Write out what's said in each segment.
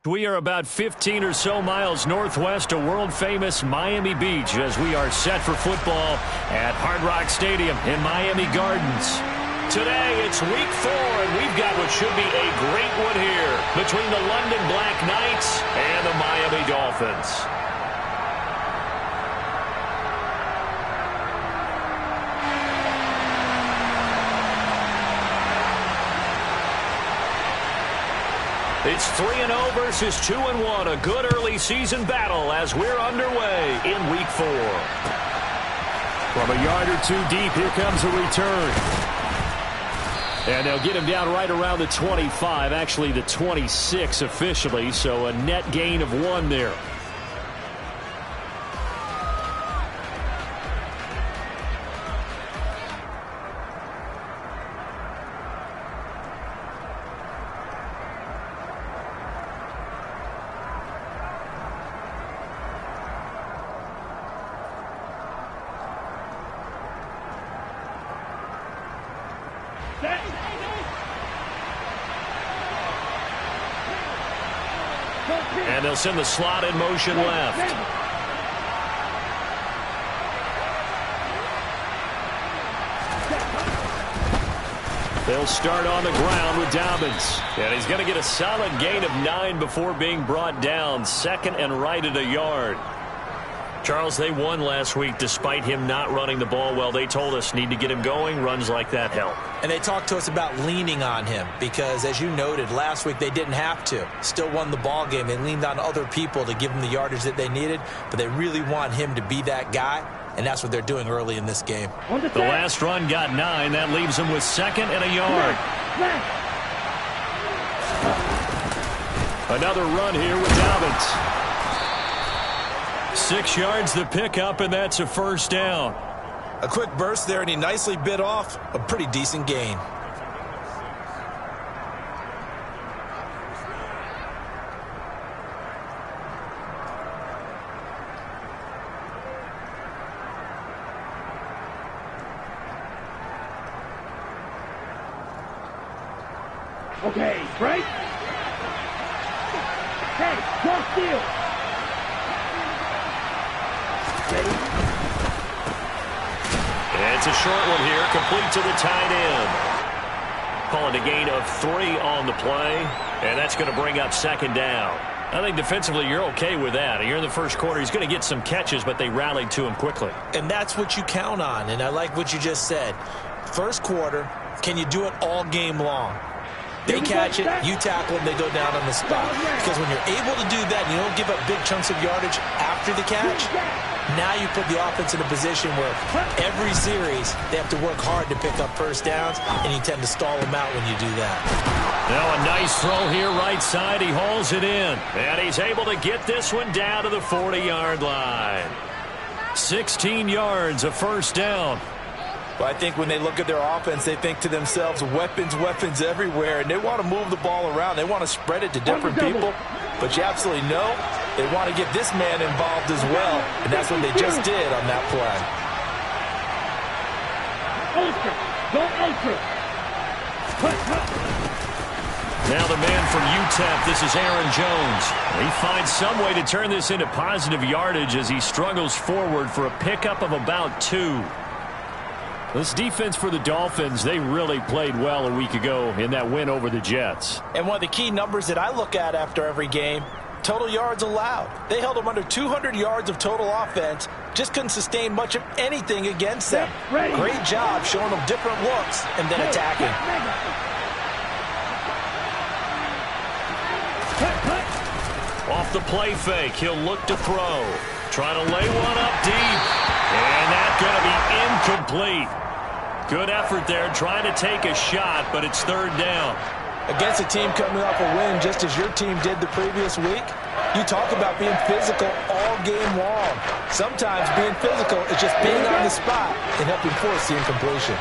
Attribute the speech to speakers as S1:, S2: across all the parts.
S1: We are about 15 or so miles northwest of world-famous Miami Beach as we are set for football at Hard Rock Stadium in Miami Gardens. Today, it's week 4, and we've got what should be a great one here between the London Black Knights and the Miami Dolphins. It's 3-0 versus 2-1, a good early season battle as we're underway in week 4. From a yard or two deep, here comes a return. And they'll get him down right around the 25, actually the 26 officially, so a net gain of 1 there. And they'll send the slot in motion left. They'll start on the ground with Dobbins. And he's going to get a solid gain of 9 before being brought down. Second and right at a yard. Charles, they won last week despite him not running the ball well. They told us need to get him going. Runs like that help.
S2: And they talked to us about leaning on him because, as you noted, last week they didn't have to. Still won the ball game. They leaned on other people to give them the yardage that they needed, but they really want him to be that guy, and that's what they're doing early in this game.
S1: The last run got 9. That leaves them with second and a yard. Another run here with Dobbins. 6 yards the pickup, and that's a first down.
S2: A quick burst there, and he nicely bit off a pretty decent gain.
S3: Okay, break. Hey, cross field.
S1: It's a short one here, complete to the tight end. Calling a gain of 3 on the play, and that's going to bring up second down. I think defensively you're okay with that. Here in the first quarter, he's going to get some catches, but they rallied to him quickly.
S2: And that's what you count on, and I like what you just said. First quarter, can you do it all game long? They catch it, you tackle them, they go down on the spot. Because when you're able to do that and you don't give up big chunks of yardage after the catch, now you put the offense in a position where every series they have to work hard to pick up first downs, and you tend to stall them out when you do that.
S1: Now a nice throw here right side. He hauls it in. And he's able to get this one down to the 40-yard line. 16 yards, a first down.
S2: Well, I think when they look at their offense, they think to themselves, weapons, weapons everywhere, and they want to move the ball around. They want to spread it to different people, but you absolutely know they want to get this man involved as well, and that's what they just did on that play.
S3: Ultra, go ultra.
S1: Now the man from UTEP, this is Aaron Jones. He finds some way to turn this into positive yardage as he struggles forward for a pickup of about 2. This defense for the Dolphins, they really played well a week ago in that win over the Jets.
S2: And one of the key numbers that I look at after every game, total yards allowed. They held them under 200 yards of total offense, just couldn't sustain much of anything against them. Great job showing them different looks and then attacking.
S1: Off the play fake, he'll look to throw. Trying to lay one up deep. And that's going to be incomplete. Good effort there, trying to take a shot, but it's third down.
S2: Against a team coming off a win just as your team did the previous week, you talk about being physical all game long. Sometimes being physical is just being on the spot and helping force the incompletion.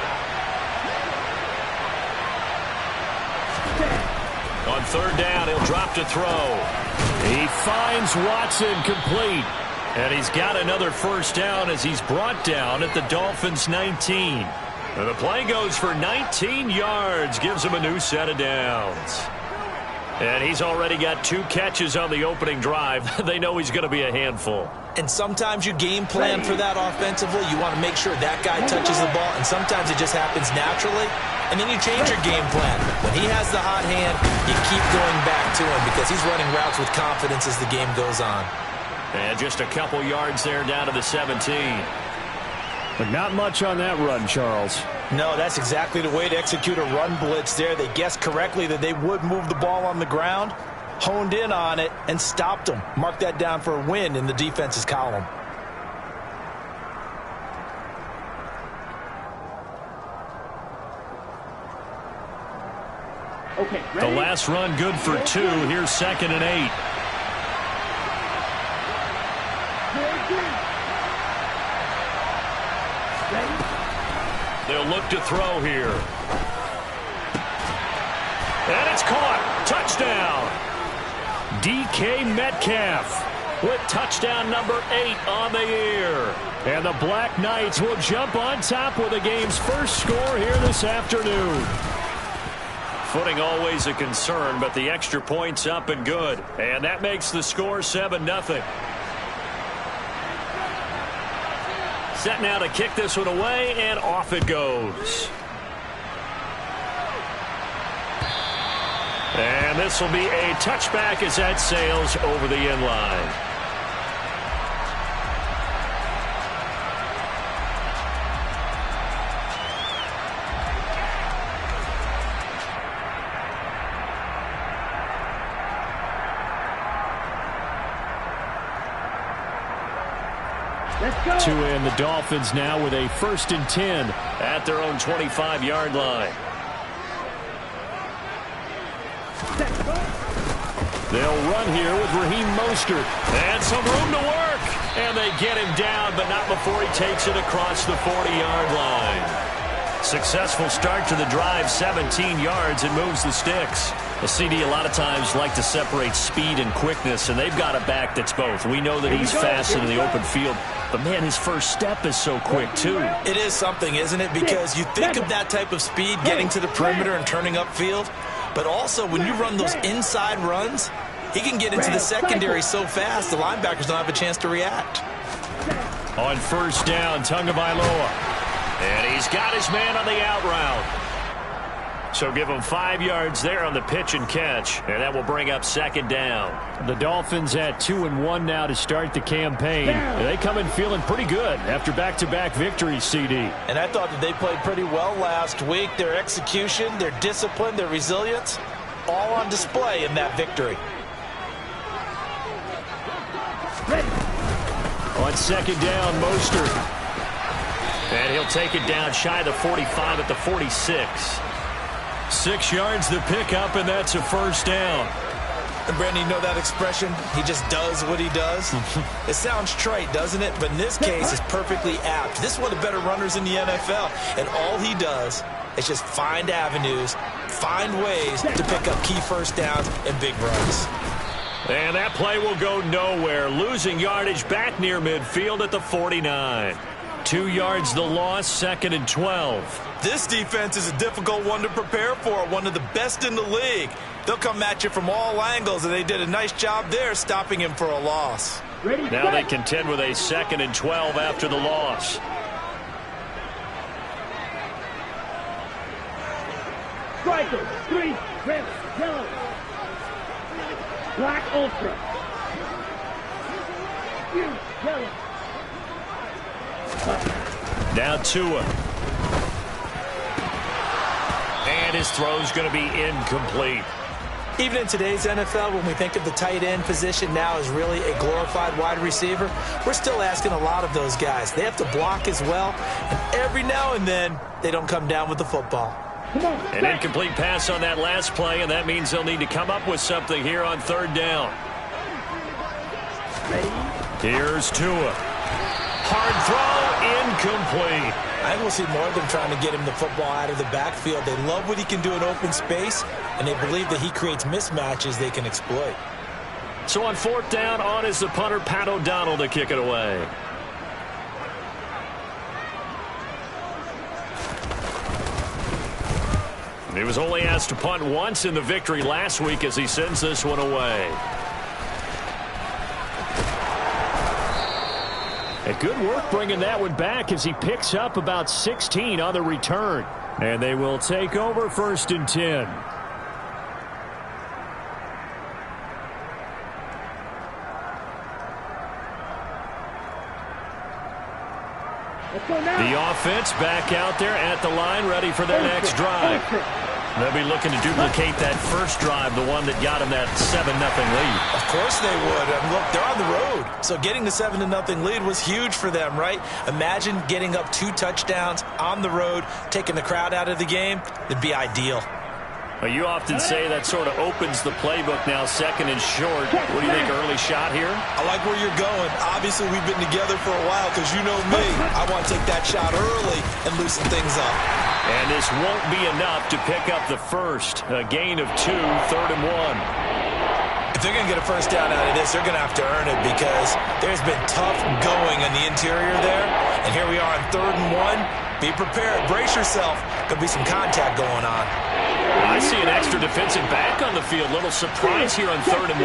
S1: On third down, he'll drop to throw. He finds Watson complete. And he's got another first down as he's brought down at the Dolphins' 19. And the play goes for 19 yards, gives him a new set of downs. And he's already got 2 catches on the opening drive. They know he's going to be a handful.
S2: And sometimes you game plan for that offensively. You want to make sure that guy touches the ball, and sometimes it just happens naturally. And then you change your game plan. When he has the hot hand, you keep going back to him because he's running routes with confidence as the game goes on.
S1: And just a couple yards there down to the 17.
S4: But not much on that run, Charles.
S5: No, that's exactly the way to execute a run blitz there. They guessed correctly that they would move the ball on the ground, honed in on it, and stopped them. Mark that down for a win in the defense's column.
S3: Okay,
S1: The
S3: ready?
S1: last run good for 2. Here's 2nd and 8. They'll look to throw here. And it's caught. Touchdown. DK Metcalf with touchdown number 8 on the year. And the Black Knights will jump on top with the game's first score here this afternoon. Footing always a concern, but the extra point's up and good. And that makes the score 7-0. Set now to kick this one away, and off it goes. And this will be a touchback as that sails over the end line.
S3: Let's go.
S1: To end the Dolphins now with a 1st and 10 at their own 25-yard line. They'll run here with Raheem Mostert. And some room to work. And they get him down, but not before he takes it across the 40-yard line. Successful start to the drive, 17 yards, and moves the sticks. The CD a lot of times like to separate speed and quickness, and they've got a back that's both. We know that he's fast in the open field, but, man, his first step is so quick, too.
S2: It is something, isn't it? Because you think of that type of speed getting to the perimeter and turning upfield, but also when you run those inside runs, he can get into the secondary so fast the linebackers don't have a chance to react.
S1: On 1st down, Tagovailoa. And he's got his man on the out route. So give him 5 yards there on the pitch and catch, and that will bring up 2nd down.
S4: The Dolphins at 2-1 now to start the campaign. They come in feeling pretty good after back-to-back victories, CD.
S5: And I thought that they played pretty well last week. Their execution, their discipline, their resilience, all on display in that victory.
S1: On 2nd down, Mostert. And he'll take it down shy of the 45 at the 46. 6 yards the pickup, and that's a 1st down.
S2: And, Brandon, you know that expression? He just does what he does. It sounds trite, doesn't it? But in this case, it's perfectly apt. This is one of the better runners in the NFL. And all he does is just find avenues, find ways to pick up key 1st downs and big runs.
S1: And that play will go nowhere. Losing yardage back near midfield at the 49. 2 yards the loss, 2nd and 12.
S2: This defense is a difficult one to prepare for, one of the best in the league. They'll come at you from all angles, and they did a nice job there stopping him for a loss.
S1: Now they contend with a 2nd and 12 after the loss.
S3: Striker, 3, red, yellow. Black Ultra. Yellow.
S1: Now Tua. And his throw's going to be incomplete.
S2: Even in today's NFL, when we think of the tight end position now as really a glorified wide receiver, we're still asking a lot of those guys. They have to block as well, and every now and then, they don't come down with the football.
S1: An incomplete pass on that last play, and that means they'll need to come up with something here on 3rd down. Here's Tua. Hard throw, incomplete.
S2: I think we'll see more of them trying to get him the football out of the backfield. They love what he can do in open space, and they believe that he creates mismatches they can exploit.
S1: So on 4th down, on is the punter, Pat O'Donnell, to kick it away. He was only asked to punt once in the victory last week as he sends this one away.
S4: A good work bringing that one back as he picks up about 16 on the return. And they will take over 1st and 10. The offense back out there at the line, ready for their next drive. They'll be looking to duplicate that first drive, the one that got them that 7-0 lead.
S5: Of course they would. Look, they're on the road. So getting the 7-0 lead was huge for them, right? Imagine getting up 2 touchdowns on the road, taking the crowd out of the game. It'd be ideal.
S1: Well, you often say that sort of opens the playbook now, 2nd and short. What do you think, early shot here?
S5: I like where you're going. Obviously, we've been together for a while because you know me. I want to take that shot early and loosen things up.
S1: And this won't be enough to pick up the first. A gain of 2, 3rd and 1.
S5: If they're going to get a first down out of this, they're going to have to earn it because there's been tough going in the interior there. And here we are on 3rd and 1. Be prepared. Brace yourself. Could be some contact going on.
S1: I see an extra defensive back on the field. Little surprise here on 3rd and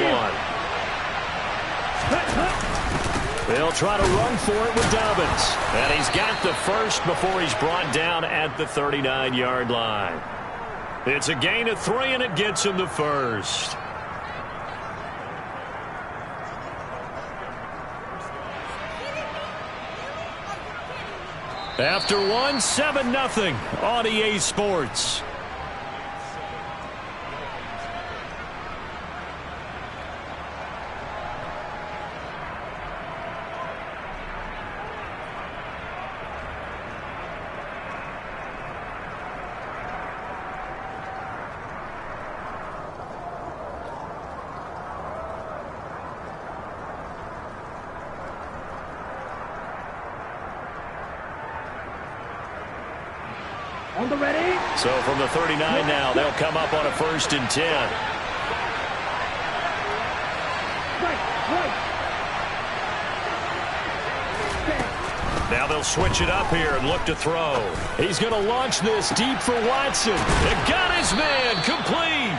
S1: 1. They'll try to run for it with Dobbins. And he's got the first before he's brought down at the 39-yard line. It's a gain of 3, and it gets him the first. After 1, 7-0 on EA Sports.
S3: On the ready.
S1: So from the 39 now, they'll come up on a 1st and 10.
S3: Right.
S1: Now they'll switch it up here and look to throw.
S4: He's going to launch this deep for Watson.
S1: It got his man complete.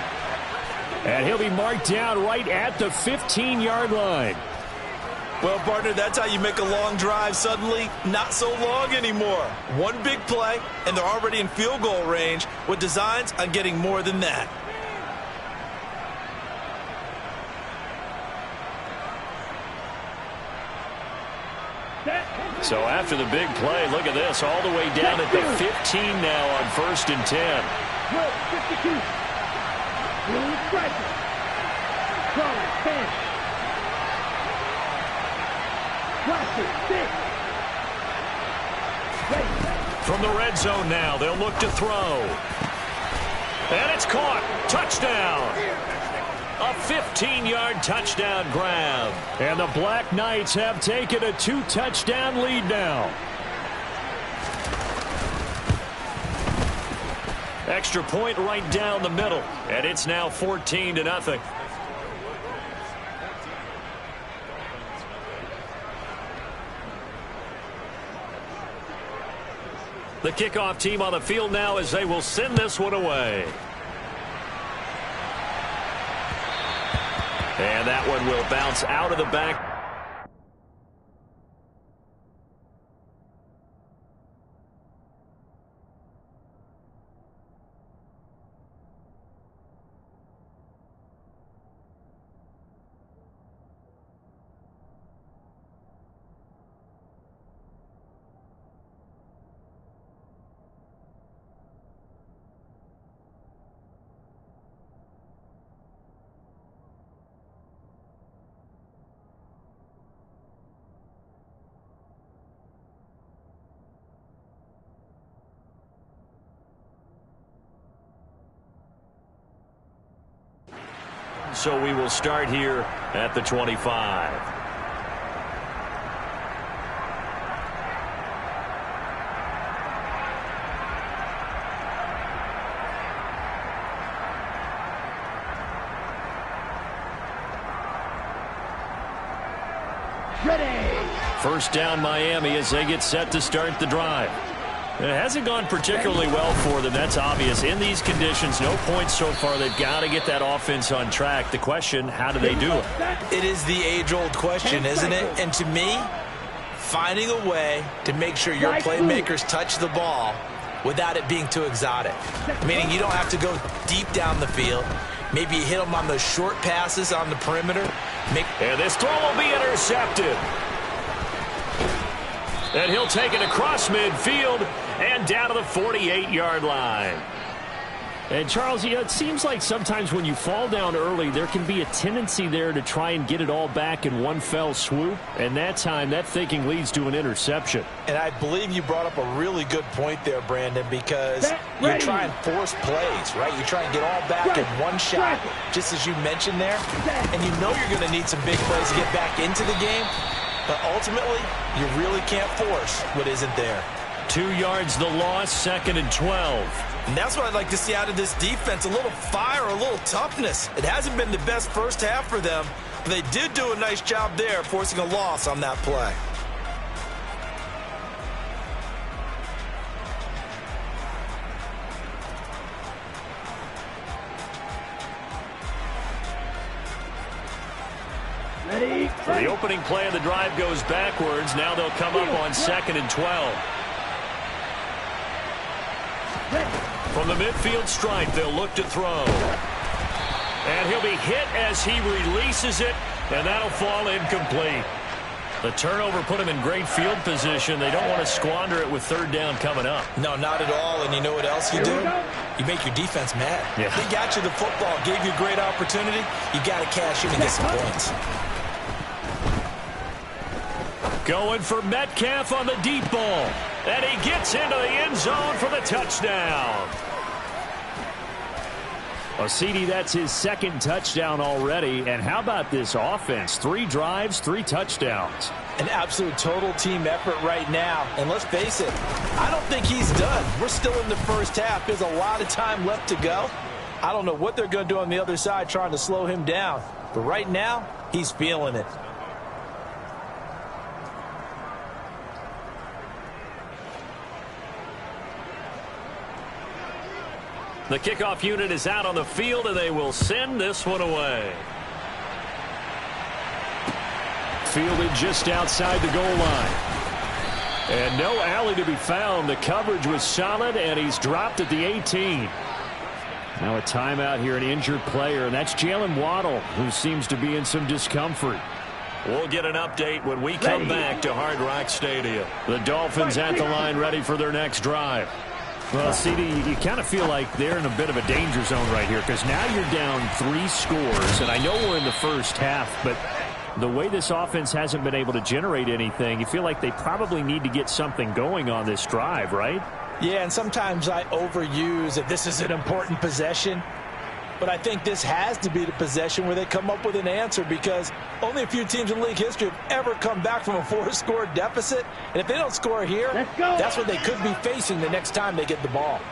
S4: And he'll be marked down right at the 15-yard line.
S5: Well, partner, that's how you make a long drive suddenly not so long anymore. One big play, and they're already in field goal range with designs on getting more than that.
S1: So after the big play, look at this, all the way down at the 15 now on 1st and 10.
S3: 52. Blue striker. Crawler, 10.
S1: From the red zone now, they'll look to throw. And it's caught. Touchdown. A 15-yard touchdown grab.
S4: And the Black Knights have taken a 2-touchdown lead now.
S1: Extra point right down the middle. And it's now 14-0. The kickoff team on the field now as they will send this one away. And that one will bounce out of the back. So we will start here at the 25.
S3: Ready.
S1: First down Miami as they get set to start the drive.
S4: It hasn't gone particularly well for them. That's obvious. In these conditions, no points so far. They've got to get that offense on track. The question, how do they do it?
S2: It is the age-old question, isn't it? And to me, finding a way to make sure your playmakers touch the ball without it being too exotic. Meaning you don't have to go deep down the field. Maybe you hit them on those short passes on the perimeter.
S1: And this throw will be intercepted. And he'll take it across midfield and down to the 48-yard line.
S4: And, Charles, it seems like sometimes when you fall down early, there can be a tendency there to try and get it all back in one fell swoop. And that time, that thinking leads to an interception.
S5: And I believe you brought up a really good point there, Brandon, because you try and force plays, right? You try and get all back in one shot, just as you mentioned there. And you know you're going to need some big plays to get back into the game. But ultimately, you really can't force what isn't there.
S4: 2 yards the loss, 2nd and 12.
S2: And that's what I'd like to see out of this defense, a little fire, a little toughness. It hasn't been the best first half for them, but they did do a nice job there forcing a loss on that play.
S3: Ready?
S1: So the opening play of the drive goes backwards. Now they'll come up on 2nd and 12. From the midfield stripe, they'll look to throw. And he'll be hit as he releases it, and that'll fall incomplete. The turnover put him in great field position. They don't want to squander it with 3rd down coming up.
S2: No, not at all. And you know what else you do? You make your defense mad.
S4: Yeah.
S2: They got you the football, gave you a great opportunity. You got to cash in and get some points.
S1: Going for Metcalf on the deep ball. And he gets into the end zone for the touchdown.
S4: Well, CD, that's his 2nd touchdown already. And how about this offense? 3 drives, 3 touchdowns.
S5: An absolute total team effort right now. And let's face it, I don't think he's done. We're still in the first half. There's a lot of time left to go. I don't know what they're going to do on the other side trying to slow him down. But right now, he's feeling it.
S1: The kickoff unit is out on the field, and they will send this one away.
S4: Fielded just outside the goal line. And no alley to be found. The coverage was solid, and he's dropped at the 18. Now a timeout here, an injured player, and that's Jalen Waddle, who seems to be in some discomfort.
S1: We'll get an update when we come back to Hard Rock Stadium.
S4: The Dolphins at the line ready for their next drive. Well, CD, you kind of feel like they're in a bit of a danger zone right here because now you're down 3 scores, and I know we're in the first half, but the way this offense hasn't been able to generate anything, you feel like they probably need to get something going on this drive, right?
S5: Yeah, and sometimes I overuse that this is an important possession. But I think this has to be the possession where they come up with an answer because only a few teams in league history have ever come back from a 4-score deficit. And if they don't score here, that's what they could be facing the next time they get the ball.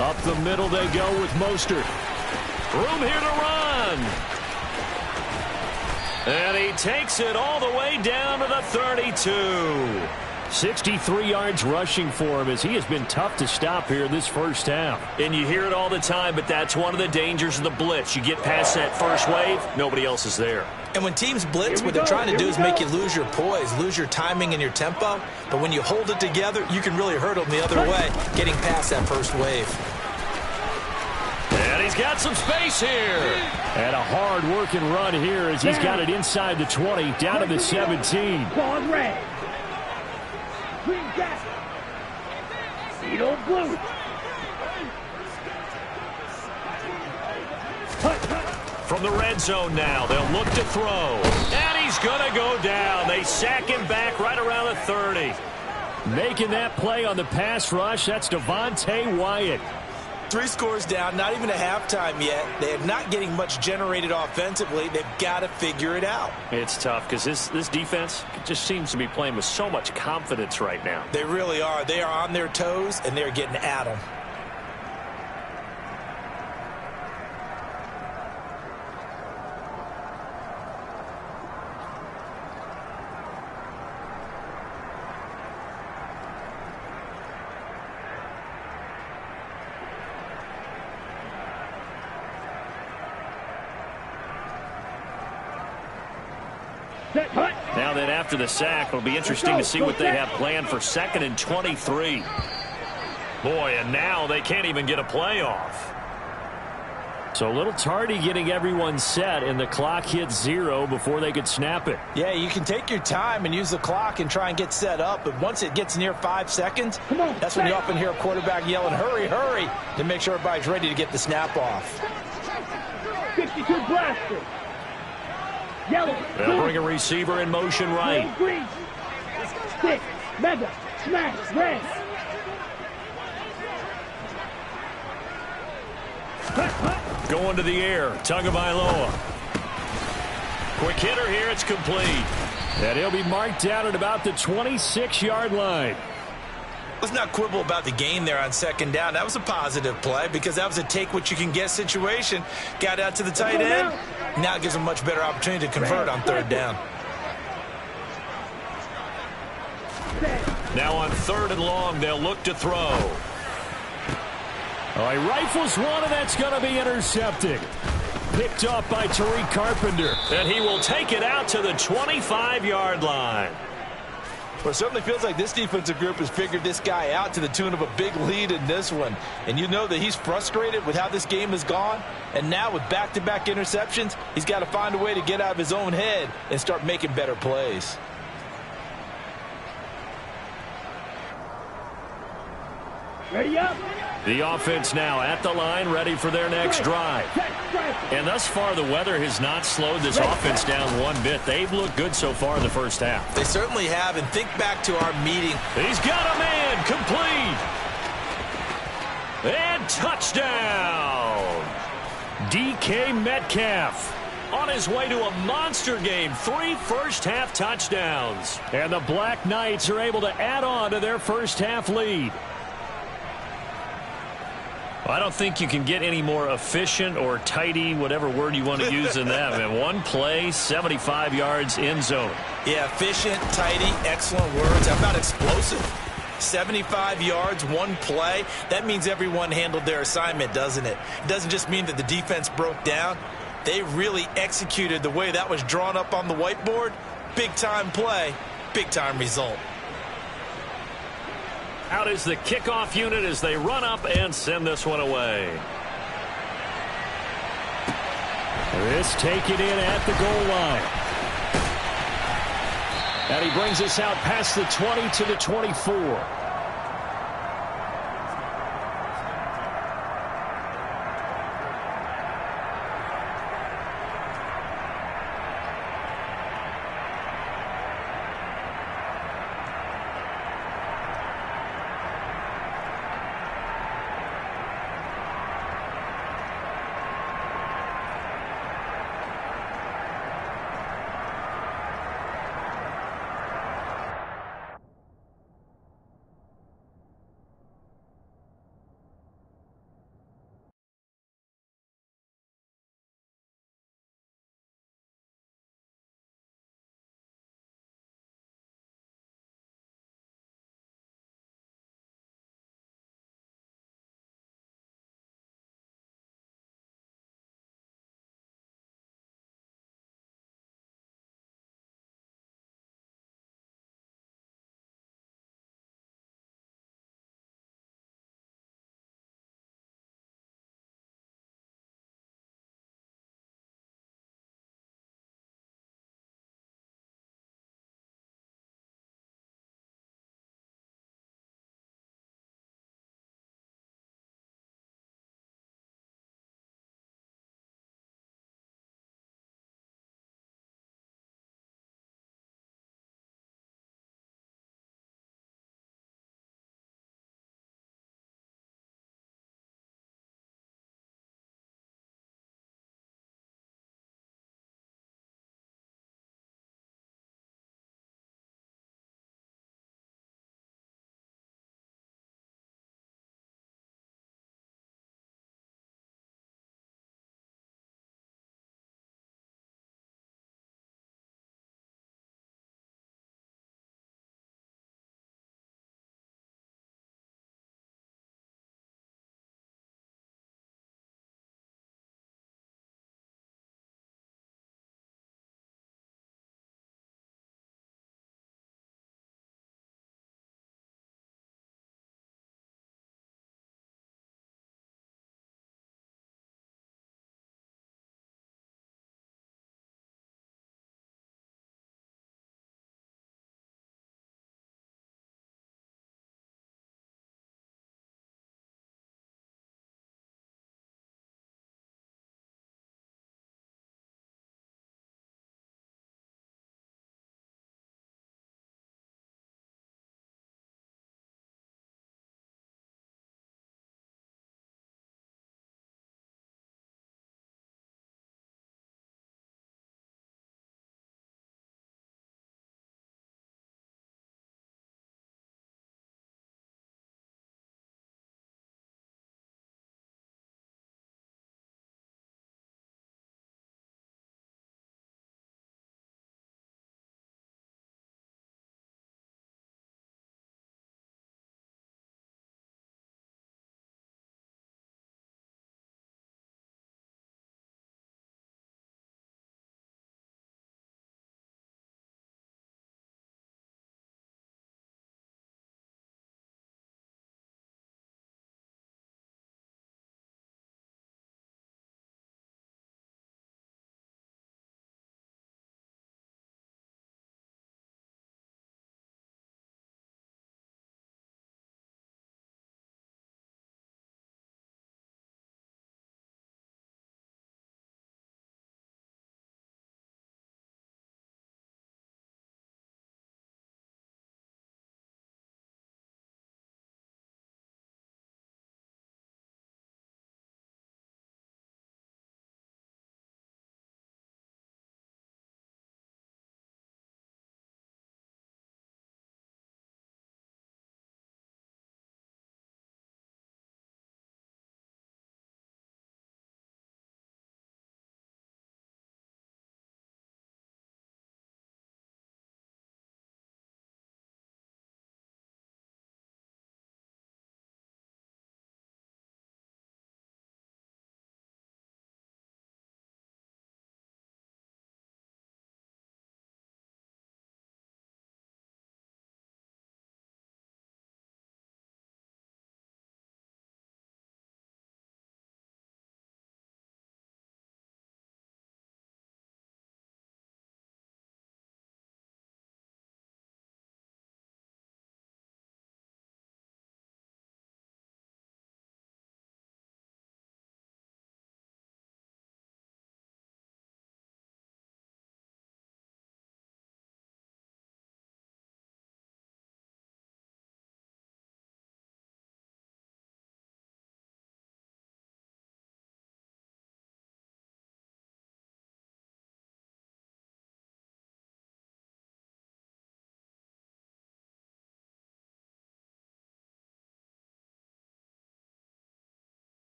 S4: Up the middle they go with Mostert.
S1: Room here to run. And he takes it all the way down to the 32.
S4: 63 yards rushing for him as he has been tough to stop here this first half.
S1: And you hear it all the time, but that's one of the dangers of the blitz. You get past that first wave, nobody else is there.
S2: And when teams blitz, what they're trying to do is make you lose your poise, lose your timing and your tempo. But when you hold it together, you can really hurt them the other way, getting past that first wave.
S1: And he's got some space here.
S4: And a hard-working run here as he's got it inside the 20, down to the 17.
S3: Ball red. Green gas. Beetle blue.
S1: From the red zone now, they'll look to throw. And he's going to go down. They sack him back right around the 30.
S4: Making that play on the pass rush, that's Devontae Wyatt.
S2: 3 scores down, not even a halftime yet. They are not getting much generated offensively. They've got to figure it out.
S1: It's tough because this defense just seems to be playing with so much confidence right now.
S2: They really are. They are on their toes, and they're getting at them.
S3: Set, hut.
S1: Now then, after the sack, it'll be interesting to see what they have planned for 2nd and 23. Boy, and now they can't even get a play off.
S4: So a little tardy getting everyone set, and the clock hits 0 before they could snap it.
S5: Yeah, you can take your time and use the clock and try and get set up, but once it gets near 5 seconds, that's when you often hear a quarterback yelling, hurry, hurry, to make sure everybody's ready to get the snap off.
S3: 62 blaster. Yellow.
S1: They'll bring a receiver in motion right.
S3: Green. Stick. Mega. Smash. Red.
S1: Going to the air. Tagovailoa. Quick hitter here. It's complete.
S4: And he'll be marked down at about the 26-yard line.
S5: Let's not quibble about the gain there on 2nd down. That was a positive play because that was a take-what-you-can-get situation. Got out to the tight end. Now it gives them a much better opportunity to convert on 3rd down.
S1: Now on 3rd and long, they'll look to throw.
S4: All right, rifles one, and that's going to be intercepted. Picked off by Tariq Carpenter.
S1: And he will take it out to the 25-yard line.
S5: Well, it certainly feels like this defensive group has figured this guy out to the tune of a big lead in this one. And you know that he's frustrated with how this game has gone. And now with back-to-back interceptions, he's got to find a way to get out of his own head and start making better plays.
S3: Ready up.
S1: The offense now at the line, ready for their next drive. And thus far, the weather has not slowed this offense down one bit. They've looked good so far in the first half.
S5: They certainly have, and think back to our meeting.
S1: He's got a man, complete. And touchdown.
S4: DK Metcalf.
S1: On his way to a monster game, 3 first-half touchdowns.
S4: And the Black Knights are able to add on to their first-half lead.
S1: I don't think you can get any more efficient or tidy, whatever word you want to use in that. And one play, 75 yards in zone.
S5: Yeah, efficient, tidy, excellent words. How about explosive? 75 yards, one play. That means everyone handled their assignment, doesn't it? It doesn't just mean that the defense broke down. They really executed the way that was drawn up on the whiteboard. Big-time play, big-time result.
S1: Out is the kickoff unit as they run up and send this one away.
S4: This taken in at the goal line. And he brings us out past the 20 to the 24.